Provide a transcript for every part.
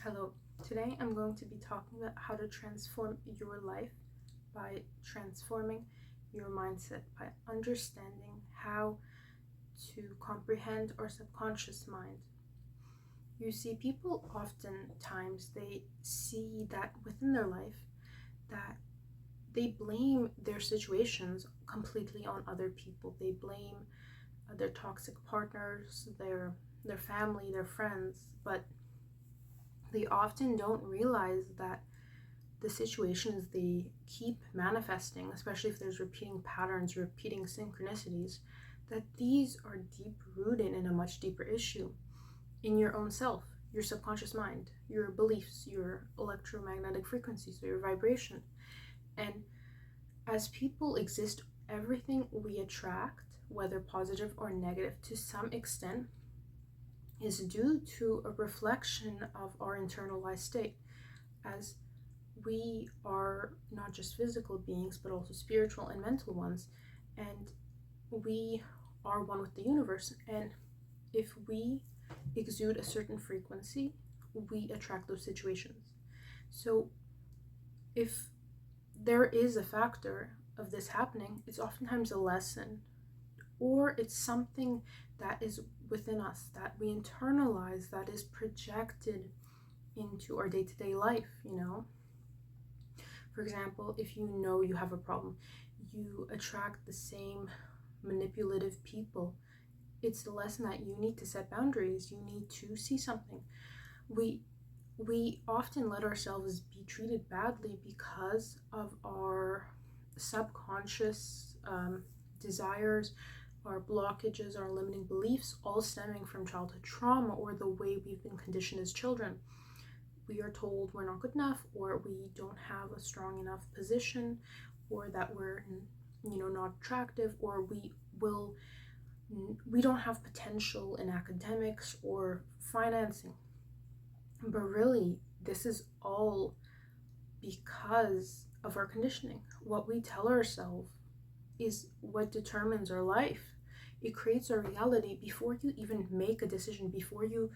Hello. Today I'm going to be talking about how to transform your life by transforming your mindset, by understanding how to comprehend our subconscious mind. You see, people oftentimes they see that within their life that they blame their situations completely on other people. They blame their toxic partners, their family, their friends, but they often don't realize that the situations they keep manifesting, especially if there's repeating patterns, repeating synchronicities, that these are deep rooted in a much deeper issue in your own self, your subconscious mind, your beliefs, your electromagnetic frequencies, your vibration. And as people exist, everything we attract, whether positive or negative, to some extent, is due to a reflection of our internalized state, as we are not just physical beings but also spiritual and mental ones, and we are one with the universe. And if we exude a certain frequency, we attract those situations. So if there is a factor of this happening, it's oftentimes a lesson, or it's something that is within us that we internalize, that is projected into our day-to-day life. For example, if you know you have a problem, you attract the same manipulative people. It's the lesson that you need to set boundaries. You need to see something. We often let ourselves be treated badly because of our subconscious desires, our blockages, our limiting beliefs, all stemming from childhood trauma or the way we've been conditioned as children. We are told we're not good enough, or we don't have a strong enough position, or that we're not attractive, or we don't have potential in academics or financing. But really, this is all because of our conditioning. What we tell ourselves is what determines our life. It creates our reality before you even make a decision, before you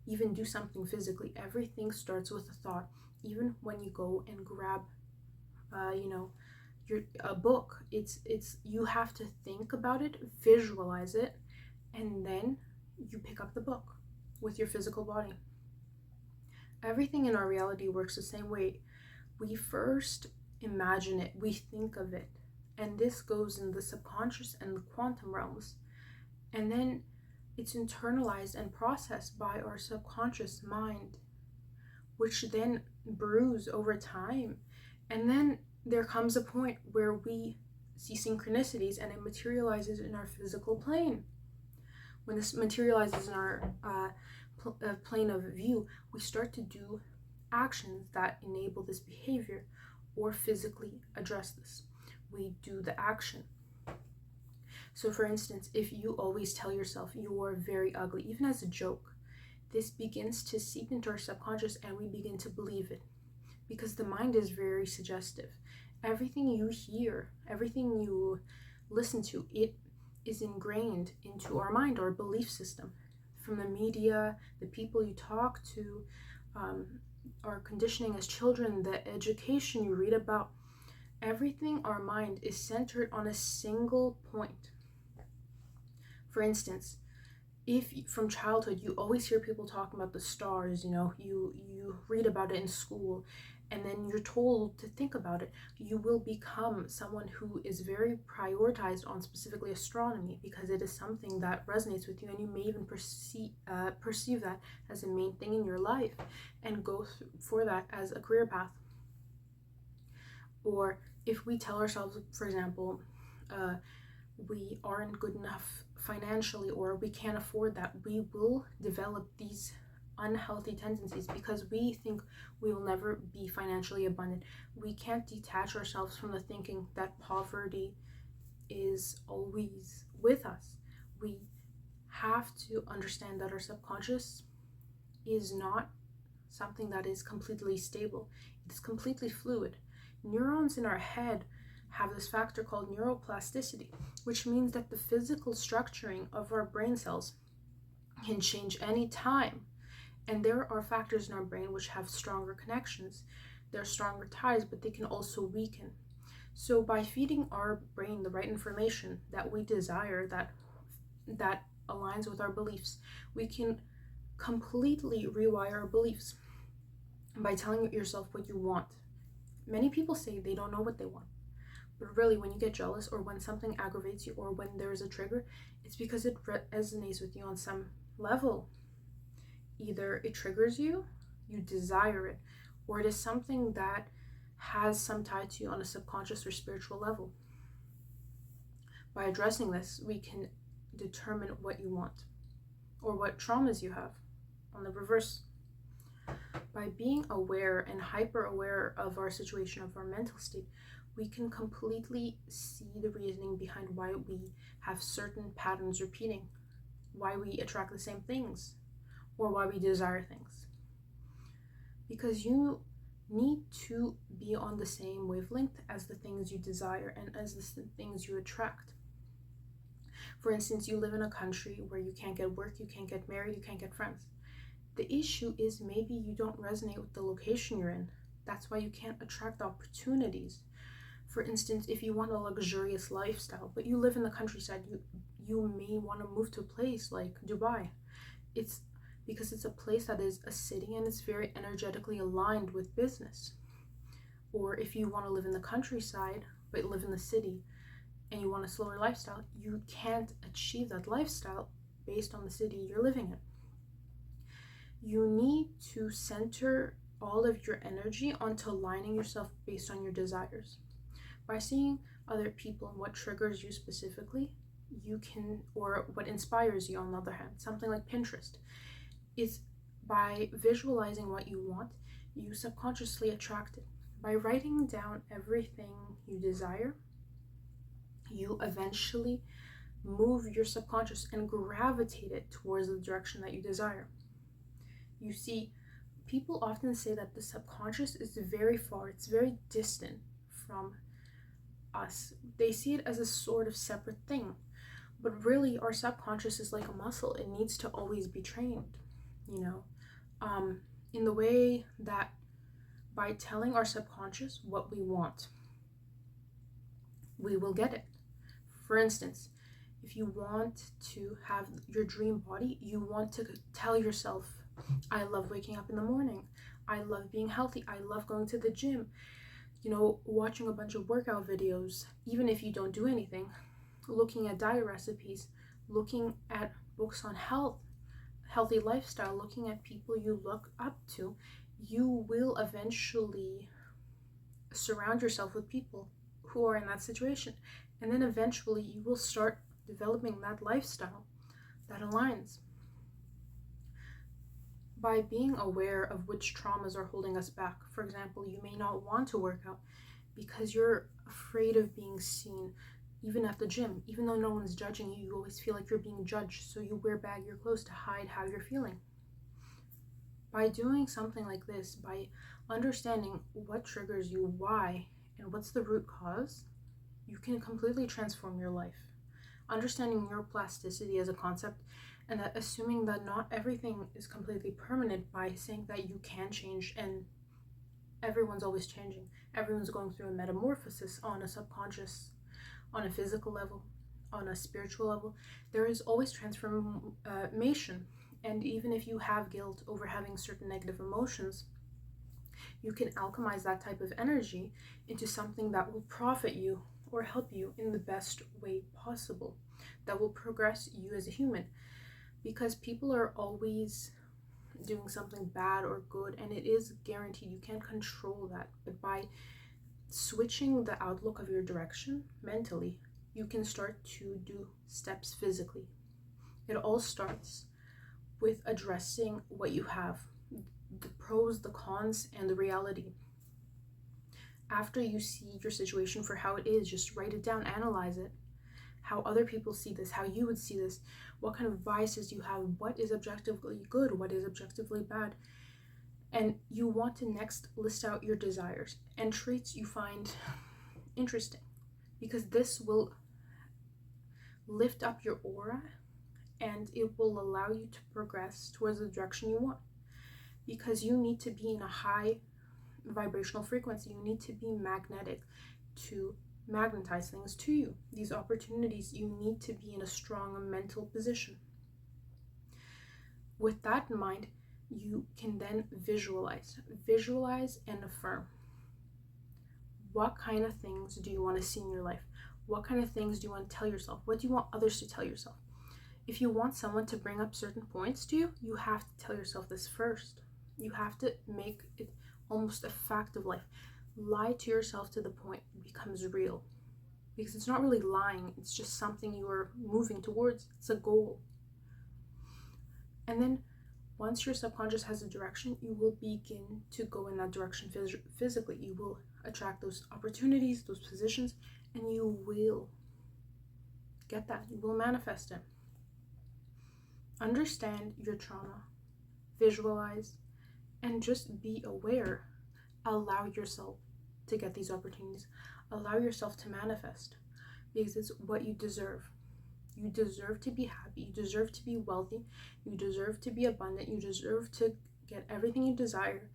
even do something physically. Everything starts with a thought. Even when you go and grab a book, it's you have to think about it, visualize it, and then you pick up the book with your physical body. Everything in our reality works the same way. We first imagine it, we think of it, and this goes in the subconscious and the quantum realms, and then it's internalized and processed by our subconscious mind, which then brews over time. And then there comes a point where we see synchronicities and it materializes in our physical plane. When this materializes in our plane of view, we start to do actions that enable this behavior or physically address this. We do the action. So for instance, if you always tell yourself you are very ugly, even as a joke, this begins to seep into our subconscious and we begin to believe it, because the mind is very suggestive. Everything you hear, everything you listen to, it is ingrained into our mind, our belief system. From the media, the people you talk to, our conditioning as children, the education you read about, everything, our mind is centered on a single point. For instance, if from childhood you always hear people talking about the stars, you read about it in school, and then you're told to think about it, you will become someone who is very prioritized on specifically astronomy, because it is something that resonates with you, and you may even perceive that as a main thing in your life and go for that as a career path. Or if we tell ourselves, for example, we aren't good enough financially, or we can't afford that, we will develop these unhealthy tendencies because we think we will never be financially abundant. We can't detach ourselves from the thinking that poverty is always with us. We have to understand that our subconscious is not something that is completely stable. It's completely fluid. Neurons in our head have this factor called neuroplasticity, which means that the physical structuring of our brain cells can change any time. And there are factors in our brain which have stronger connections. There are stronger ties, but they can also weaken. So by feeding our brain the right information that we desire, that aligns with our beliefs, we can completely rewire our beliefs by telling yourself what you want. Many people say they don't know what they want. But really, when you get jealous or when something aggravates you or when there is a trigger, it's because it resonates with you on some level. Either it triggers you, you desire it, or it is something that has some tie to you on a subconscious or spiritual level. By addressing this, we can determine what you want or what traumas you have on the reverse. By being aware and hyper aware of our situation, of our mental state, we can completely see the reasoning behind why we have certain patterns repeating, why we attract the same things, or why we desire things. Because you need to be on the same wavelength as the things you desire and as the things you attract. For instance, you live in a country where you can't get work, you can't get married, you can't get friends. The issue is maybe you don't resonate with the location you're in. That's why you can't attract opportunities. For instance, if you want a luxurious lifestyle, but you live in the countryside, you may want to move to a place like Dubai. It's because it's a place that is a city and it's very energetically aligned with business. Or if you want to live in the countryside, but live in the city, and you want a slower lifestyle, you can't achieve that lifestyle based on the city you're living in. You need to center all of your energy onto aligning yourself based on your desires. By seeing other people and what triggers you specifically, you can, or what inspires you on the other hand, something like Pinterest, is by visualizing what you want, you subconsciously attract it. By writing down everything you desire, you eventually move your subconscious and gravitate it towards the direction that you desire. You see, people often say that the subconscious is very far, it's very distant from us. They see it as a sort of separate thing. But really, our subconscious is like a muscle. It needs to always be trained, in the way that by telling our subconscious what we want, we will get it. For instance, if you want to have your dream body, you want to tell yourself, I love waking up in the morning. I love being healthy. I love going to the gym. Watching a bunch of workout videos, even if you don't do anything, looking at diet recipes, looking at books on health, healthy lifestyle, looking at people you look up to, you will eventually surround yourself with people who are in that situation. And then eventually you will start developing that lifestyle that aligns. By being aware of which traumas are holding us back. For example, you may not want to work out because you're afraid of being seen, even at the gym. Even though no one's judging you, you always feel like you're being judged, so you wear baggier clothes to hide how you're feeling. By doing something like this, by understanding what triggers you, why, and what's the root cause, you can completely transform your life. Understanding neuroplasticity as a concept, and that assuming that not everything is completely permanent, by saying that you can change, and everyone's always changing. Everyone's going through a metamorphosis on a subconscious, on a physical level, on a spiritual level. There is always transformation. And even if you have guilt over having certain negative emotions, you can alchemize that type of energy into something that will profit you or help you in the best way possible, that will progress you as a human. Because people are always doing something bad or good, and it is guaranteed. You can't control that. But by switching the outlook of your direction mentally, you can start to do steps physically. It all starts with addressing what you have, the pros, the cons, and the reality. After you see your situation for how it is, just write it down, analyze it. How other people see this, how you would see this, what kind of biases you have, what is objectively good, what is objectively bad. And you want to next list out your desires and traits you find interesting, because this will lift up your aura and it will allow you to progress towards the direction you want. because you need to be in a high vibrational frequency. You need to be magnetic to magnetize things to you. These opportunities, you need to be in a strong mental position. With that in mind, you can then visualize and affirm. What kind of things do you want to see in your life? What kind of things do you want to tell yourself? What do you want others to tell yourself? If you want someone to bring up certain points to you, you have to tell yourself this first. You have to make it almost a fact of life. Lie to yourself to the point it becomes real. Because it's not really lying, it's just something you are moving towards. It's a goal. And then once your subconscious has a direction, you will begin to go in that direction physically. You will attract those opportunities, those positions, and you will get that. You will manifest it. Understand your trauma, visualize, and just be aware. Allow yourself to get these opportunities. Allow yourself to manifest, because it's what you deserve. You deserve to be happy. You deserve to be wealthy. You deserve to be abundant. You deserve to get everything you desire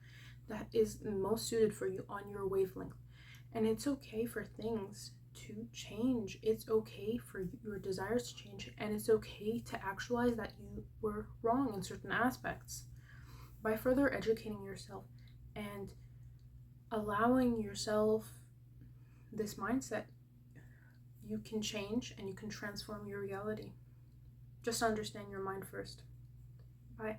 that is most suited for you on your wavelength. And it's okay for things to change. It's okay for your desires to change. And it's okay to actualize that you were wrong in certain aspects. By further educating yourself and allowing yourself this mindset, you can change and you can transform your reality. Just understand your mind first. Bye.